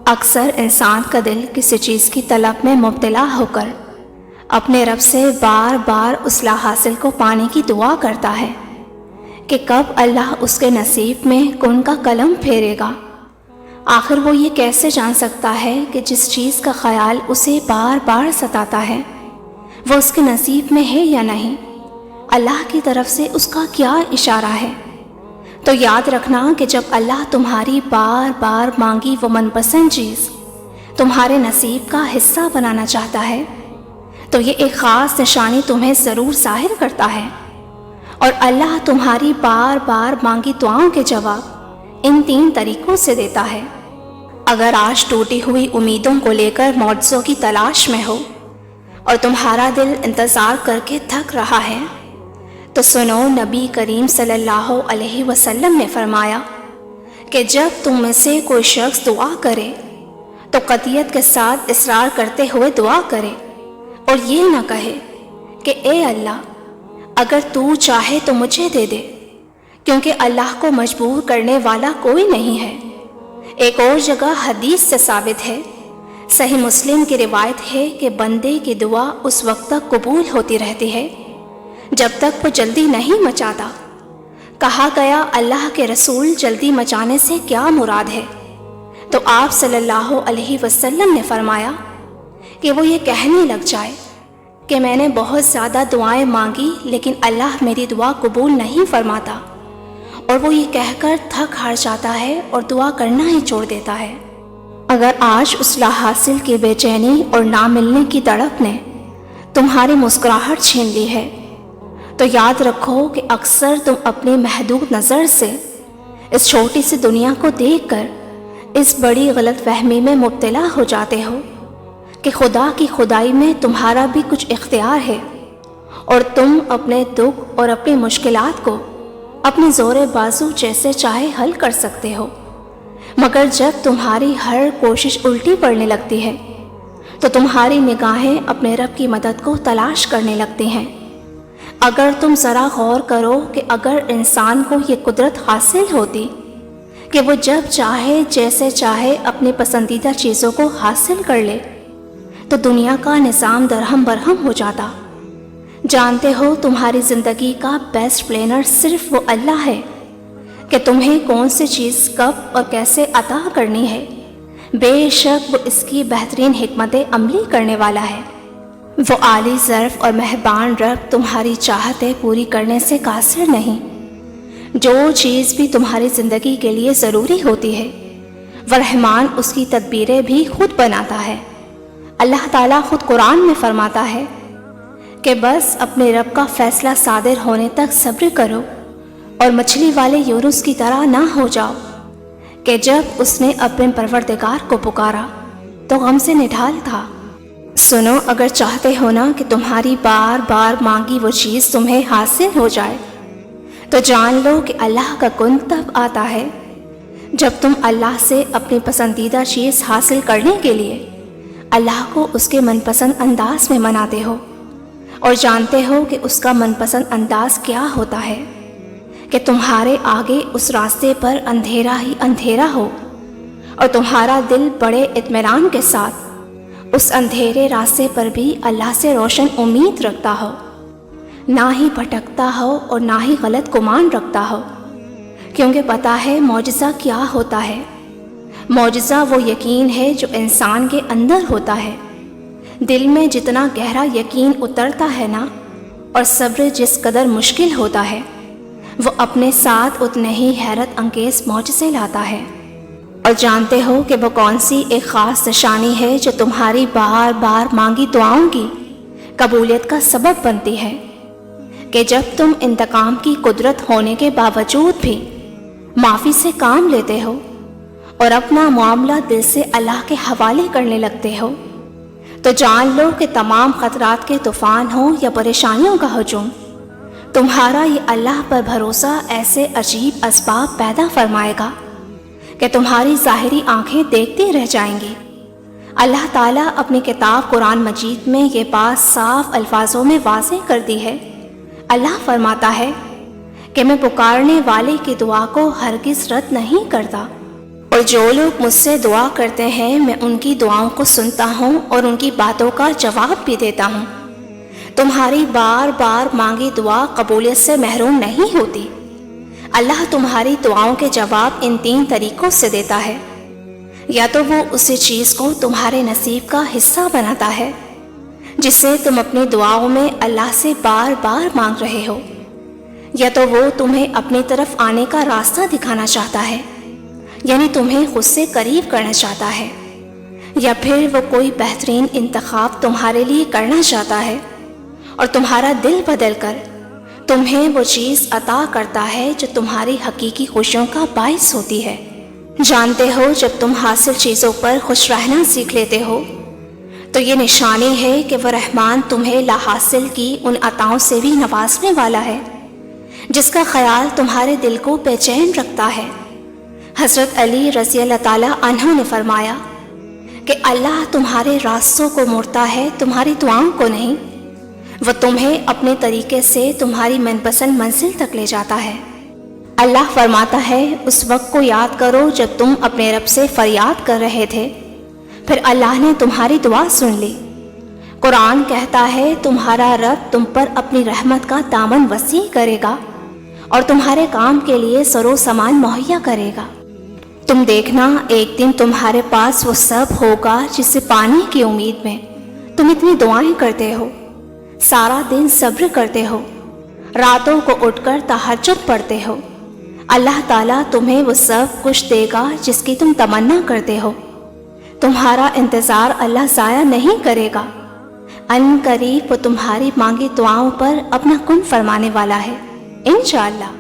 اکثر انسان کا دل کسی چیز کی طلب میں مبتلا ہو کر اپنے رب سے بار بار اصلاح حاصل کو پانے کی دعا کرتا ہے کہ کب اللہ اس کے نصیب میں کن کا قلم پھیرے گا۔ آخر وہ یہ کیسے جان سکتا ہے کہ جس چیز کا خیال اسے بار بار ستاتا ہے وہ اس کے نصیب میں ہے یا نہیں؟ اللہ کی طرف سے اس کا کیا اشارہ ہے؟ تو یاد رکھنا کہ جب اللہ تمہاری بار بار مانگی وہ من پسند چیز تمہارے نصیب کا حصہ بنانا چاہتا ہے تو یہ ایک خاص نشانی تمہیں ضرور ظاہر کرتا ہے، اور اللہ تمہاری بار بار مانگی دعاؤں کے جواب ان 3 طریقوں سے دیتا ہے۔ اگر آج ٹوٹی ہوئی امیدوں کو لے کر معجزوں کی تلاش میں ہو اور تمہارا دل انتظار کر کے تھک رہا ہے تو سنو، نبی کریم صلی اللہ علیہ وسلم نے فرمایا کہ جب تم میں سے کوئی شخص دعا کرے تو قطعیت کے ساتھ اصرار کرتے ہوئے دعا کرے اور یہ نہ کہے کہ اے اللہ اگر تو چاہے تو مجھے دے دے، کیونکہ اللہ کو مجبور کرنے والا کوئی نہیں ہے۔ ایک اور جگہ حدیث سے ثابت ہے، صحیح مسلم کی روایت ہے کہ بندے کی دعا اس وقت تک قبول ہوتی رہتی ہے جب تک وہ جلدی نہیں مچاتا۔ کہا گیا اللہ کے رسول جلدی مچانے سے کیا مراد ہے؟ تو آپ صلی اللہ علیہ وسلم نے فرمایا کہ وہ یہ کہنے لگ جائے کہ میں نے بہت زیادہ دعائیں مانگی لیکن اللہ میری دعا قبول نہیں فرماتا، اور وہ یہ کہہ کر تھک ہار جاتا ہے اور دعا کرنا ہی چھوڑ دیتا ہے۔ اگر آج اصلاح حاصل کی بے چینی اور نہ ملنے کی تڑپ نے تمہاری مسکراہٹ چھین لی ہے تو یاد رکھو کہ اکثر تم اپنی محدود نظر سے اس چھوٹی سی دنیا کو دیکھ کر اس بڑی غلط فہمی میں مبتلا ہو جاتے ہو کہ خدا کی خدائی میں تمہارا بھی کچھ اختیار ہے اور تم اپنے دکھ اور اپنی مشکلات کو اپنے زور بازو جیسے چاہے حل کر سکتے ہو، مگر جب تمہاری ہر کوشش الٹی پڑنے لگتی ہے تو تمہاری نگاہیں اپنے رب کی مدد کو تلاش کرنے لگتی ہیں۔ اگر تم ذرا غور کرو کہ اگر انسان کو یہ قدرت حاصل ہوتی کہ وہ جب چاہے جیسے چاہے اپنی پسندیدہ چیزوں کو حاصل کر لے تو دنیا کا نظام درہم برہم ہو جاتا۔ جانتے ہو تمہاری زندگی کا بیسٹ پلانر صرف وہ اللہ ہے کہ تمہیں کون سی چیز کب اور کیسے عطا کرنی ہے، بے شک وہ اس کی بہترین حکمت عملی کرنے والا ہے۔ وہ عالی ظرف اور مہربان رب تمہاری چاہتیں پوری کرنے سے قاصر نہیں۔ جو چیز بھی تمہاری زندگی کے لیے ضروری ہوتی ہے وہ رحمان اس کی تدبیریں بھی خود بناتا ہے۔ اللہ تعالیٰ خود قرآن میں فرماتا ہے کہ بس اپنے رب کا فیصلہ صادر ہونے تک صبر کرو اور مچھلی والے یونس کی طرح نہ ہو جاؤ کہ جب اس نے اپنے پروردگار کو پکارا تو غم سے نڈھال تھا۔ سنو، اگر چاہتے ہو نا کہ تمہاری بار بار مانگی وہ چیز تمہیں حاصل ہو جائے تو جان لو کہ اللہ کا کن تب آتا ہے جب تم اللہ سے اپنی پسندیدہ چیز حاصل کرنے کے لیے اللہ کو اس کے من پسند انداز میں مناتے ہو، اور جانتے ہو کہ اس کا من پسند انداز کیا ہوتا ہے کہ تمہارے آگے اس راستے پر اندھیرا ہی اندھیرا ہو اور تمہارا دل بڑے اطمینان کے ساتھ اس اندھیرے راستے پر بھی اللہ سے روشن امید رکھتا ہو، نہ ہی بھٹکتا ہو اور نہ ہی غلط گمان رکھتا ہو، کیونکہ پتہ ہے معجزہ کیا ہوتا ہے۔ معجزہ وہ یقین ہے جو انسان کے اندر ہوتا ہے۔ دل میں جتنا گہرا یقین اترتا ہے نا، اور صبر جس قدر مشکل ہوتا ہے، وہ اپنے ساتھ اتنے ہی حیرت انگیز معجزے لاتا ہے۔ اور جانتے ہو کہ وہ کون سی ایک خاص نشانی ہے جو تمہاری بار بار مانگی دعاؤں کی قبولیت کا سبب بنتی ہے؟ کہ جب تم انتقام کی قدرت ہونے کے باوجود بھی معافی سے کام لیتے ہو اور اپنا معاملہ دل سے اللہ کے حوالے کرنے لگتے ہو تو جان لو کہ تمام خطرات کے طوفان ہوں یا پریشانیوں کا ہجوم، تمہارا یہ اللہ پر بھروسہ ایسے عجیب اسباب پیدا فرمائے گا کہ تمہاری ظاہری آنکھیں دیکھتی رہ جائیں گی۔ اللہ تعالیٰ اپنی کتاب قرآن مجید میں یہ بات صاف الفاظوں میں واضح کر دی ہے۔ اللہ فرماتا ہے کہ میں پکارنے والے کی دعا کو ہرگز رد نہیں کرتا، اور جو لوگ مجھ سے دعا کرتے ہیں میں ان کی دعاؤں کو سنتا ہوں اور ان کی باتوں کا جواب بھی دیتا ہوں۔ تمہاری بار بار مانگی دعا قبولیت سے محروم نہیں ہوتی۔ اللہ تمہاری دعاؤں کے جواب ان 3 طریقوں سے دیتا ہے۔ یا تو وہ اسی چیز کو تمہارے نصیب کا حصہ بناتا ہے جس سے تم اپنی دعاؤں میں اللہ سے بار بار مانگ رہے ہو، یا تو وہ تمہیں اپنی طرف آنے کا راستہ دکھانا چاہتا ہے، یعنی تمہیں خود سے قریب کرنا چاہتا ہے، یا پھر وہ کوئی بہترین انتخاب تمہارے لیے کرنا چاہتا ہے اور تمہارا دل بدل کر تمہیں وہ چیز عطا کرتا ہے جو تمہاری حقیقی خوشیوں کا باعث ہوتی ہے۔ جانتے ہو جب تم حاصل چیزوں پر خوش رہنا سیکھ لیتے ہو تو یہ نشانی ہے کہ وہ رحمان تمہیں لا حاصل کی ان عطاؤں سے بھی نوازنے والا ہے جس کا خیال تمہارے دل کو بے چین رکھتا ہے۔ حضرت علی رضی اللہ تعالیٰ عنہ نے فرمایا کہ اللہ تمہارے راستوں کو موڑتا ہے، تمہاری دعاؤں کو نہیں۔ وہ تمہیں اپنے طریقے سے تمہاری من پسند منزل تک لے جاتا ہے۔ اللہ فرماتا ہے اس وقت کو یاد کرو جب تم اپنے رب سے فریاد کر رہے تھے، پھر اللہ نے تمہاری دعا سن لی۔ قرآن کہتا ہے تمہارا رب تم پر اپنی رحمت کا دامن وسیع کرے گا اور تمہارے کام کے لیے سر و سامان مہیا کرے گا۔ تم دیکھنا ایک دن تمہارے پاس وہ سب ہوگا جس سے پانے کی امید میں تم اتنی دعائیں کرتے ہو، سارا دن صبر کرتے ہو، راتوں کو اٹھ کر تہجد پڑھتے ہو۔ اللہ تعالیٰ تمہیں وہ سب کچھ دے گا جس کی تم تمنا کرتے ہو۔ تمہارا انتظار اللہ ضائع نہیں کرے گا، ان قریب وہ تمہاری مانگی دعاؤں پر اپنا کن فرمانے والا ہے انشاءاللہ۔